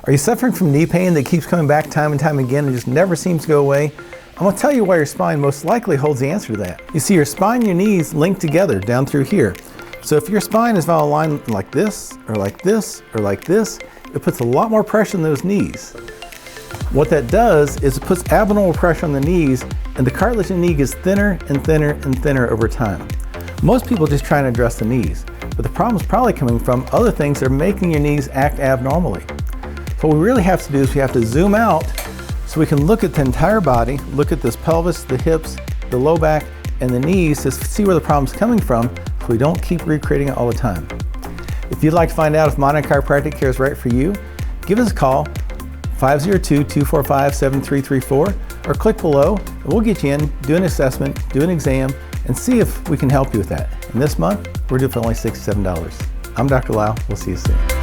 Are you suffering from knee pain that keeps coming back time and time again and just never seems to go away? I'm going to tell you why your spine most likely holds the answer to that. You see, your spine and your knees link together down through here. So if your spine is not aligned like this, or like this, or like this, it puts a lot more pressure on those knees. What that does is it puts abnormal pressure on the knees, and the cartilage in the knee gets thinner and thinner and thinner over time. Most people just try and address the knees, but the problem is probably coming from other things that are making your knees act abnormally. So what we really have to do is we have to zoom out so we can look at the entire body, look at this pelvis, the hips, the low back, and the knees to see where the problem's coming from so we don't keep recreating it all the time. If you'd like to find out if Modern Chiropractic Care is right for you, give us a call, 502-245-7334, or click below and we'll get you in, do an assessment, do an exam, and see if we can help you with that. And this month, we're doing it for only $67. I'm Dr. Lowe. We'll see you soon.